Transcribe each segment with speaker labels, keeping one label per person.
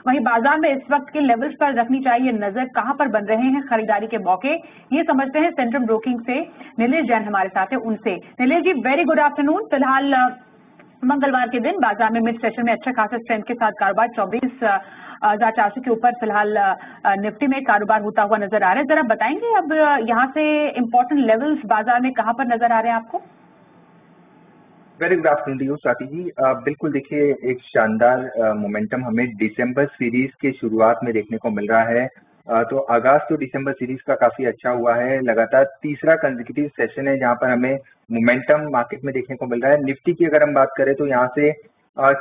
Speaker 1: वहीं बाजार में इस वक्त के लेवल्स पर रखनी चाहिए नजर, कहां पर बन रहे हैं खरीदारी के मौके, ये समझते हैं सेंट्रम ब्रोकिंग से नीलेश जैन हमारे साथ है उनसे। नीलेश जी, वेरी गुड आफ्टरनून। फिलहाल मंगलवार के दिन बाजार में मिड सेशन में अच्छा खासा स्ट्रेंथ के साथ कारोबार 24,400 के ऊपर फिलहाल निफ्टी में कारोबार होता हुआ नजर आ रहा है। जरा बताएंगे अब यहाँ से इंपॉर्टेंट लेवल्स बाजार में कहां पर नजर आ रहे हैं आपको?
Speaker 2: Very good afternoon to you Swati ji. बिल्कुल देखिए, एक शानदार मोमेंटम हमें दिसंबर सीरीज के शुरुआत में देखने को मिल रहा है। तो अगस्त तो दिसंबर सीरीज का काफी अच्छा हुआ है। लगातार तीसरा कंसेक्यूटिव सेशन है जहां पर हमें मोमेंटम मार्केट में देखने को मिल रहा है। निफ्टी की अगर हम बात करें तो यहाँ से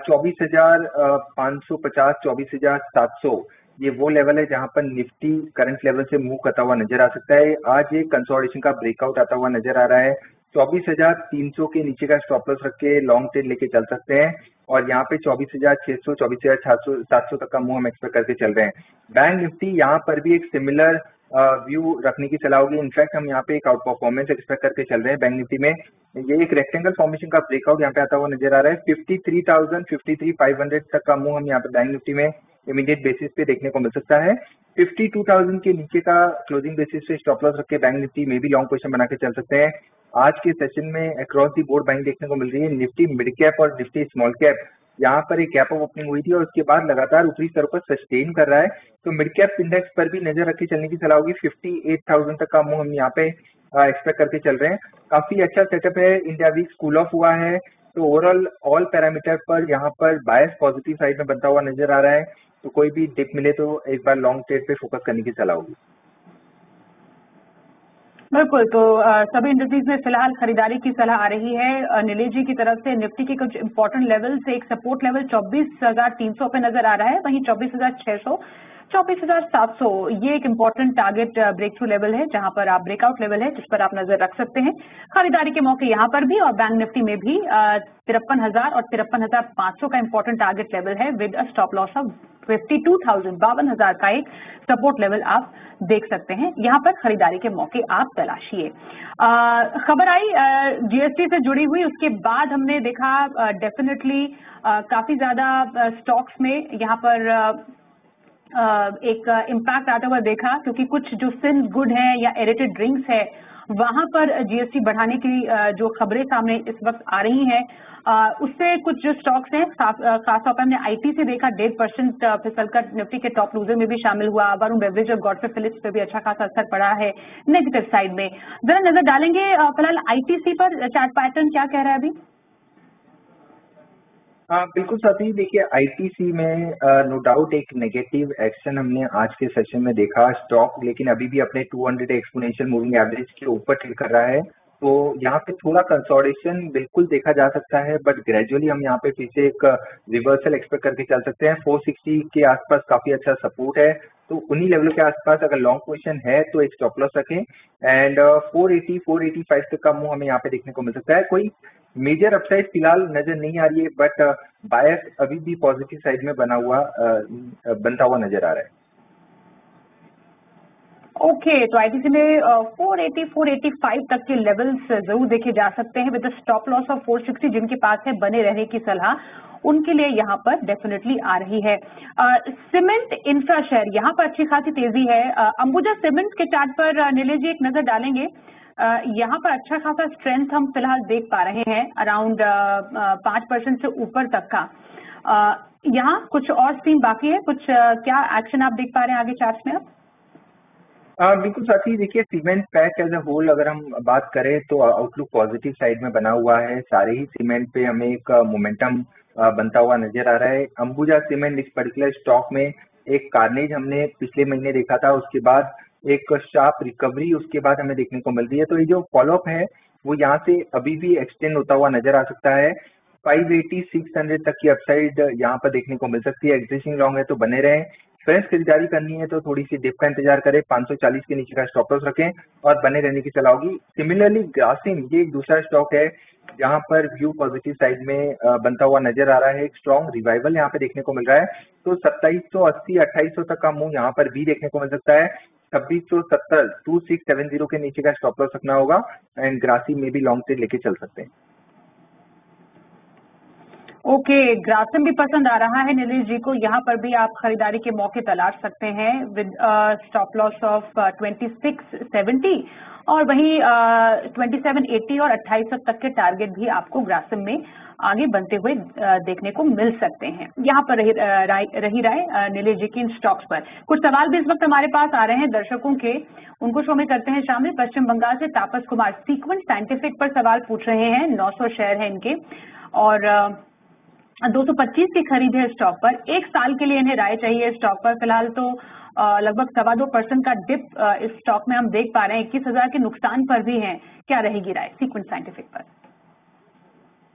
Speaker 2: 24,550, 24,700 ये वो लेवल है जहां पर निफ्टी करंट लेवल से मूव करता हुआ नजर आ सकता है। आज एक कंसोलिडेशन का ब्रेकआउट आता हुआ नजर आ रहा है। 24,300 के नीचे का स्टॉप लॉस रख के लॉन्ग ट्रेड लेके चल सकते हैं और यहाँ पे 24,600, 24,700 700 तक का मूव हम एक्सपेक्ट करके चल रहे हैं। बैंक निफ्टी यहाँ पर भी एक सिमिलर व्यू रखने की सलाह होगी। इनफैक्ट हम यहाँ पे एक आउट परफॉर्मेंस एक्सपेक्ट करके चल रहे हैं बैंक निफ्टी में। ये एक रेक्टेंगल फॉर्मेशन का ब्रेकआउट यहाँ पे आता हुआ नजर आ रहा है। 53,000, 53,500 तक का मूव हम यहाँ पे बैंक निफ्टी में इमीडिएट बेसिस पे देखने को मिल सकता है। 52,000 के नीचे का क्लोजिंग बेसिस पे स्टॉप लॉस रख के बैंक निफ्टी में भी लॉन्ग पोजीशन बना के चल सकते हैं। आज के सेशन में अक्रॉस दी बोर्ड बाइंग देखने को मिल रही है। निफ्टी मिड कैप और निफ्टी स्मॉल कैप यहाँ पर एक गैप ऑफ ओपनिंग हुई थी और उसके बाद लगातार ऊपरी स्तर पर सस्टेन कर रहा है। तो मिड कैप इंडेक्स पर भी नजर रख के चलने की सलाह होगी। 58,000 तक का मूव हम यहाँ पे एक्सपेक्ट करके चल रहे हैं। काफी अच्छा सेटअप है। इंडिया वीक कूल ऑफ हुआ है तो ओवरऑल ऑल पैरामीटर पर यहाँ पर बायस पॉजिटिव साइड में बनता हुआ नजर आ रहा है। तो कोई भी डिप मिले तो एक बार लॉन्ग ट्रेड पे फोकस करने की सलाह होगी।
Speaker 1: बिल्कुल, तो सभी इंडस्ट्रीज में फिलहाल खरीदारी की सलाह आ रही है नीलेश जी की तरफ से। निफ्टी के कुछ इंपॉर्टेंट लेवल से एक सपोर्ट लेवल 24,300 पे नजर आ रहा है, वहीं 24,600, 24,700 ये एक important target breakthrough level है जहां पर आप ब्रेकआउट लेवल है जिस पर आप नजर रख सकते हैं। खरीदारी के मौके यहां पर भी और बैंक निफ्टी में भी 53,000 और 53,500 का इंपॉर्टेंट टारगेट लेवल है with a stop loss of 52,000, 52,000 का एक सपोर्ट लेवल आप देख सकते हैं। यहां पर खरीदारी के मौके आप तलाशिए। खबर आई जीएसटी से जुड़ी हुई, उसके बाद हमने देखा डेफिनेटली काफी ज्यादा स्टॉक्स में यहां पर एक इम्पैक्ट आता हुआ देखा, क्योंकि कुछ जो सिंस गुड है या एडिटेड ड्रिंक्स है वहां पर जीएसटी बढ़ाने की जो खबरें सामने इस वक्त आ रही हैं उससे कुछ जो स्टॉक्स हैं खासतौर पर हमने आईटीसी देखा 1.5% फिसलकर निफ्टी के टॉप लूजर में भी शामिल हुआ। वरुण बेवरेज और गॉडफ्रे फिलिप्स पे भी अच्छा खासा असर पड़ा है नेगेटिव साइड में। जरा नजर डालेंगे फिलहाल आईटीसी पर, चार्ट पैटर्न क्या कह रहा है अभी?
Speaker 2: हाँ बिल्कुल साथी, देखिए आईटीसी में नो डाउट एक नेगेटिव एक्शन हमने आज के सेशन में देखा। स्टॉक लेकिन अभी भी अपने 200 एक्सपोनेंशियल मूविंग एवरेज के ऊपर ट्रेड कर रहा है। तो यहाँ पे थोड़ा कंसोलिडेशन बिल्कुल देखा जा सकता है, बट ग्रेजुअली हम यहाँ पे फिर से एक रिवर्सल एक्सपेक्ट करके चल सकते हैं। 460 के आसपास काफी अच्छा सपोर्ट है, तो उन्हीं लेवल के आसपास अगर लॉन्ग पोजीशन है तो एक स्टॉप लॉस रखें। एंड 480, 485 तक का मूव हमें यहाँ पे देखने को मिल सकता है। कोई मेजर अपसाइड फिलहाल नजर नहीं आ रही है, बट बायस अभी भी पॉजिटिव साइड में बनता हुआ नजर आ रहा है।
Speaker 1: ओके, तो आईटीसी में 480, 485 तक के लेवल्स जरूर देखे जा सकते हैं विद स्टॉप लॉस ऑफ 460। जिनके पास है बने रहने की सलाह उनके लिए यहाँ पर डेफिनेटली आ रही है। सीमेंट इंफ्रा शेयर यहाँ पर अच्छी खासी तेजी है। अंबुजा सीमेंट के चार्ट पर नीलेश जी एक नजर डालेंगे। यहाँ पर अच्छा खासा स्ट्रेंथ हम फिलहाल देख पा रहे हैं, अराउंड 5% से ऊपर तक का। यहाँ कुछ और सीन बाकी है, कुछ क्या एक्शन आप देख पा रहे हैं आगे चार्ट में अब?
Speaker 2: बिल्कुल साथी, देखिए cement pack as a whole अगर हम बात करें तो आउटलुक पॉजिटिव साइड में बना हुआ है। सारे ही सीमेंट पे हमें एक मोमेंटम बनता हुआ नजर आ रहा है। अंबुजा सीमेंट इस पर्टिकुलर स्टॉक में एक कार्नेज हमने पिछले महीने देखा था, उसके बाद एक शार्प रिकवरी उसके बाद हमें देखने को मिल रही है। तो ये जो फॉलोअप है वो यहाँ से अभी भी एक्सटेंड होता हुआ नजर आ सकता है। 580, 600 तक की अपसाइड यहाँ पर देखने को मिल सकती है। एग्जिस्टिंग लॉन्ग है तो बने रहें। फ्रेश खरीदारी करनी है तो थोड़ी सी डिप का इंतजार करें, 540 के नीचे का स्टॉप लॉस रखें और बने रहने की सलाह होगी। सिमिलरली ग्रासिम ये एक दूसरा स्टॉक है जहां पर व्यू पॉजिटिव साइड में बनता हुआ नजर आ रहा है। एक स्ट्रॉन्ग रिवाइवल यहाँ पे देखने को मिल रहा है। तो 2780, 2800 तक का मूव यहाँ पर भी देखने को मिल सकता है। 2670, 2670 के नीचे का स्टॉप लॉस रखना होगा एंड ग्रासिम में भी लॉन्ग ट्रेड लेके चल सकते हैं।
Speaker 1: ओके, ग्रासिम भी पसंद आ रहा है नीलेश जी को। यहाँ पर भी आप खरीदारी के मौके तलाश सकते हैं विद स्टॉप लॉस ऑफ 2670 और वही 2780 और 2800 तक के टारगेट भी आपको ग्रासिम में आगे बनते हुए देखने को मिल सकते हैं। यहाँ पर रही राय नीलेश जी की इन स्टॉक्स पर। कुछ सवाल भी इस वक्त हमारे पास आ रहे हैं दर्शकों के, उनको शो में करते हैं शामिल। पश्चिम बंगाल से तापस कुमार सीक्वेंस साइंटिफिक पर सवाल पूछ रहे हैं। 900 शेयर है इनके और 225 की खरीद है स्टॉक पर। एक साल के लिए इन्हें राय चाहिए स्टॉक पर। फिलहाल तो लगभग 2.25% का डिप इस स्टॉक में हम देख पा रहे हैं। 21,000 के नुकसान पर भी है। क्या रहेगी राय सीक्वेंस साइंटिफिक पर?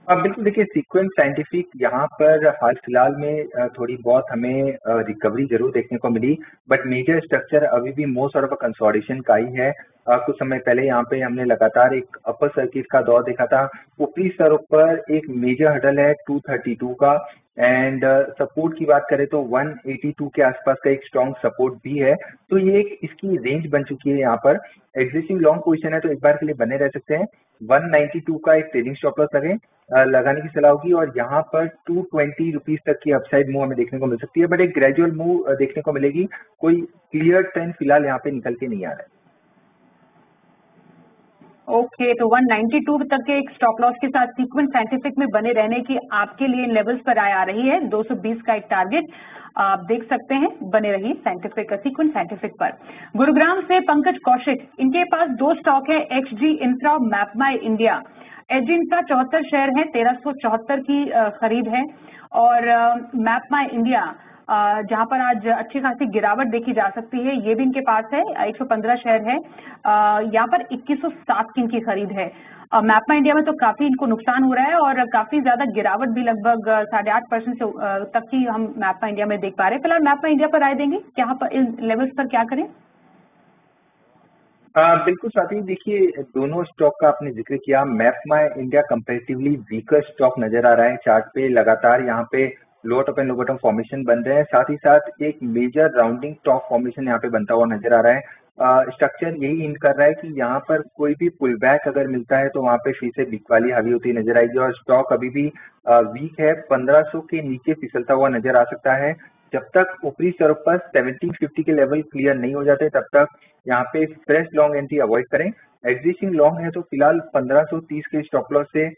Speaker 2: बिल्कुल, देखिए सीक्वेंस साइंटिफिक यहाँ पर हाल फिलहाल में थोड़ी बहुत हमें रिकवरी जरूर देखने को मिली, बट मेजर स्ट्रक्चर अभी भी मोस्ट ऑफ कंसोलिडेशन का ही है। कुछ समय पहले यहाँ पे हमने लगातार एक अपर सर्किट का दौर देखा था। ऊपरी स्तरों पर एक मेजर हडल है 232 का, एंड सपोर्ट की बात करें तो 182 के आसपास का एक स्ट्रॉन्ग सपोर्ट भी है। तो ये एक इसकी रेंज बन चुकी है। यहाँ पर एग्जिस्टिंग लॉन्ग पोजीशन है तो एक बार के लिए बने रह सकते हैं। 192 का एक ट्रेडिंग स्टॉप लॉस लगाने की सलाह होगी और यहाँ पर 220 रुपीज तक की अपसाइड मूव हमें देखने को मिल सकती है, बट एक ग्रेजुअल मूव देखने को मिलेगी। कोई क्लियर ट्रेंड फिलहाल यहाँ पे निकल के नहीं आ रहा है।
Speaker 1: ओके, तो 192 तक के एक स्टॉप लॉस के साथ सीक्वेंस साइंटिफिक में बने रहने की आपके लिए लेवल्स पर आ रही है। 220 का एक टारगेट आप देख सकते हैं। बने रहिए साइंटिफिक सीक्वेंस साइंटिफिक पर। गुरुग्राम से पंकज कौशिक, इनके पास दो स्टॉक है, एक्सजी इंफ्रा और MapMy India. Hg infra 74 share है, 1374 की खरीद है और मैपमाई इंडिया जहां पर आज अच्छी खासी गिरावट देखी जा सकती है, ये भी इनके पास है। 115 शेयर है। यहाँ पर 2107 की इनकी खरीद है। मैपमा इंडिया में तो काफी इनको नुकसान हो रहा है और काफी ज्यादा गिरावट भी लगभग 8.5% तक की हम मैपमा इंडिया में देख पा रहे हैं। फिलहाल मैपमा इंडिया पर राय देंगे, यहाँ पर इन लेवल्स पर क्या करें?
Speaker 2: बिल्कुल साथी, देखिए दोनों स्टॉक का आपने जिक्र किया। मैपमा इंडिया कंपेरेटिवली वीकर स्टॉक नजर आ रहा है। चार्ट पे लगातार यहाँ पे low top and low bottom formation बन रहे हैं, साथ ही साथ एक मेजर राउंडिंग टॉप फॉर्मेशन यहाँ पे बनता हुआ नजर आ रहा है। स्ट्रक्चर यही हिंट कर रहा है कि यहाँ पर कोई भी पुल बैक अगर मिलता है तो वहां पे फिर से बिक वाली हावी होती नजर आएगी और स्टॉक अभी भी वीक है। 1500 के नीचे फिसलता हुआ नजर आ सकता है। जब तक ऊपरी स्तर पर 1750 के लेवल क्लियर नहीं हो जाते तब तक यहाँ पे फ्रेश लॉन्ग एंट्री अवॉइड करें। एग्जिस्टिंग लॉन्ग है तो फिलहाल 1530 के स्टॉप लॉस से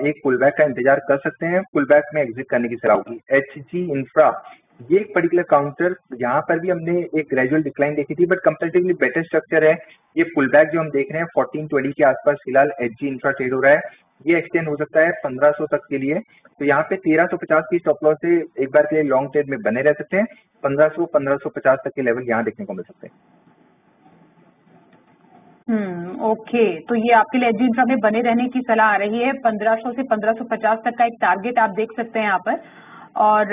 Speaker 2: एक पुल बैक का इंतजार कर सकते हैं। पुल बैक में एग्जिट करने की सलाह होगी। एचजी इंफ्रा, ये एक पर्टिकुलर काउंटर, यहाँ पर भी हमने एक ग्रेजुअल डिक्लाइन देखी थी, बट कंपेरेटिवली बेटर स्ट्रक्चर है। ये पुल बैक जो हम देख रहे हैं 1420 के आसपास फिलहाल एचजी इंफ्रा ट्रेड हो रहा है, ये एक्सटेंड हो सकता है 1500 तक के लिए। तो यहाँ पे 1350 की स्टॉप लॉस से एक बार के लिए लॉन्ग ट्रेड में बने रह सकते हैं। 1500-1550 तक के लेवल यहाँ देखने को मिल सकते हैं।
Speaker 1: ओके, तो ये आपके लिए एचजी इंफ्रा में बने रहने की सलाह आ रही है। 1500 से 1550 तक का एक टारगेट आप देख सकते हैं यहाँ पर और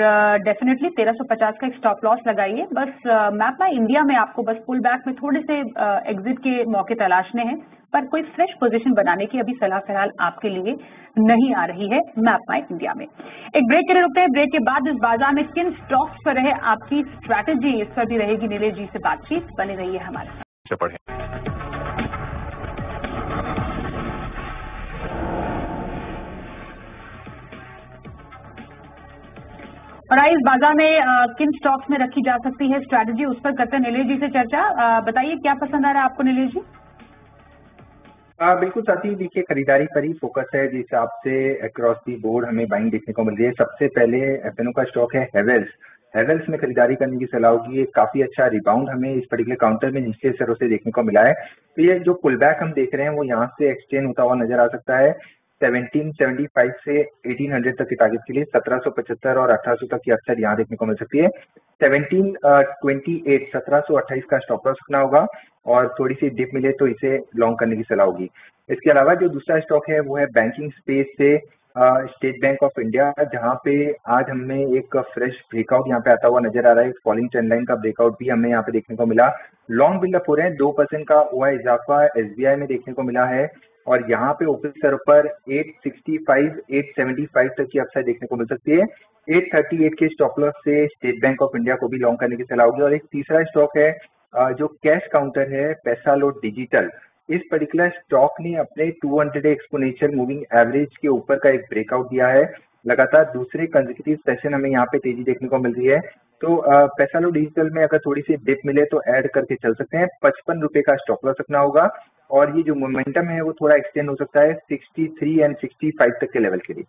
Speaker 1: डेफिनेटली 1350 का एक स्टॉप लॉस लगाइए। बस मैपमा इंडिया में आपको बस पुल बैक में थोड़े से एग्जिट के मौके तलाशने हैं, पर कोई फ्रेश पोजीशन बनाने की अभी सलाह फिलहाल आपके लिए नहीं आ रही है मैपमा इंडिया में। एक ब्रेक के लिए रुकते हैं। ब्रेक के बाद इस बाजार में किन स्टॉक्स पर रहे आपकी स्ट्रैटेजी, इस पर भी रहेगी नीलेश जी से बातचीत। बने रहिए हमारे साथ। और इस बाजार में किन स्टॉक्स में रखी जा सकती है स्ट्रैटेजी, उस पर करते हैं नीलेश जी से चर्चा। बताइए क्या पसंद आ रहा है आपको नीलेश जी?
Speaker 2: बिल्कुल साथी, देखिए खरीदारी पर ही फोकस है जिस हिसाब से अक्रॉस दी बोर्ड हमें बाइंग देखने को मिल रही है। सबसे पहले एफएनओ का स्टॉक है हेवेल्स। हेवेल्स में खरीदारी करने की सलाह होगी। काफी अच्छा रिबाउंड हमें इस पर्टिकुलर काउंटर में निचले स्तरों से देखने को मिला है। तो ये जो पुल बैक हम देख रहे हैं वो यहाँ से एक्सटेंड होता हुआ नजर आ सकता है। 1775 से 1800 तक के टारगेट के लिए 1775 और 1800 तक की अक्सर यहाँ देखने को मिल सकती है। 1728 का स्टॉप लॉस रखना होगा और थोड़ी सी डिप मिले तो इसे लॉन्ग करने की सलाह होगी। इसके अलावा जो दूसरा स्टॉक है वो है बैंकिंग स्पेस से स्टेट बैंक ऑफ इंडिया, जहां पे आज हमें एक फ्रेश ब्रेकआउट यहाँ पे आता हुआ नजर आ रहा है। फॉलिंग ट्रेंड लाइन का ब्रेकआउट भी हमें यहाँ पे देखने को मिला। लॉन्ग बिल्डअप हो रहे हैं, 2% का हुआ इजाफा एसबीआई में देखने को मिला है और यहाँ पे ऊपरी स्तर पर 865, 875 तक की अपसाइड देखने को मिल सकती है। 838 के स्टॉप लॉस से स्टेट बैंक ऑफ इंडिया को भी लॉन्ग करने की सलाह होगी। और एक तीसरा स्टॉक है जो कैश काउंटर है, पैसालोट डिजिटल। इस पर्टिकुलर स्टॉक ने अपने 200 एक्सपोनेंशियल मूविंग एवरेज के ऊपर का एक ब्रेकआउट दिया है। लगातार दूसरे कंसेक्यूटिव सेशन हमें यहाँ पे तेजी देखने को मिल रही है। तो पैसालो डिजिटल में अगर थोड़ी सी डिप मिले तो ऐड करके चल सकते हैं। 55 रुपए का स्टॉप लॉस रखना होगा और ये जो मोमेंटम है वो थोड़ा एक्सटेंड हो सकता है 63 एंड 65 तक के लेवल के लिए।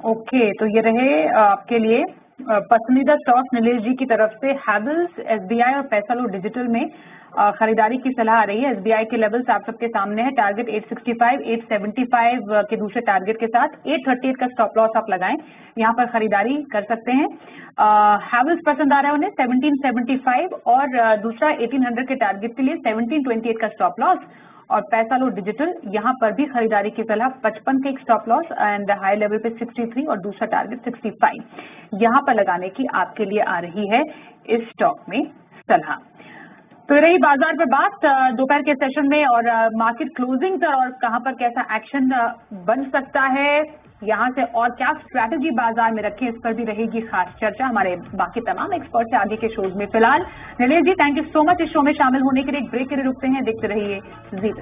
Speaker 1: ओके, तो ये रहे आपके लिए पसंदीदा स्टॉक नीलेश जी की तरफ से। हैवेल्स, एसबीआई और पैसालो डिजिटल में खरीदारी की सलाह आ रही है। एसबीआई के लेवल्स आप सबके सामने है, टारगेट 865, 875 के दूसरे टारगेट के साथ 838 का स्टॉप लॉस आप लगाएं, यहाँ पर खरीदारी कर सकते हैं। हैवेल्स पसंद आ रहा है उन्हें 1775 और दूसरा 1800 के टारगेट के लिए 1728 का स्टॉप लॉस। और पैसालो डिजिटल यहाँ पर भी खरीदारी की सलाह, 55 के एक stop loss and high level पे 63 और दूसरा टारगेट 65 यहाँ पर लगाने की आपके लिए आ रही है इस स्टॉक में सलाह। तो रही बाजार पर बात दोपहर के सेशन में और मार्केट क्लोजिंग पर और कहां पर कैसा एक्शन बन सकता है, यहां से और क्या स्ट्रैटेजी बाजार में रखें, इस पर भी रहेगी खास चर्चा हमारे बाकी तमाम एक्सपर्ट से आगे के शोज में। फिलहाल नीलेश जी, थैंक यू सो मच इस शो में शामिल होने के लिए। एक ब्रेक के लिए रुकते हैं, देखते रहिए जी।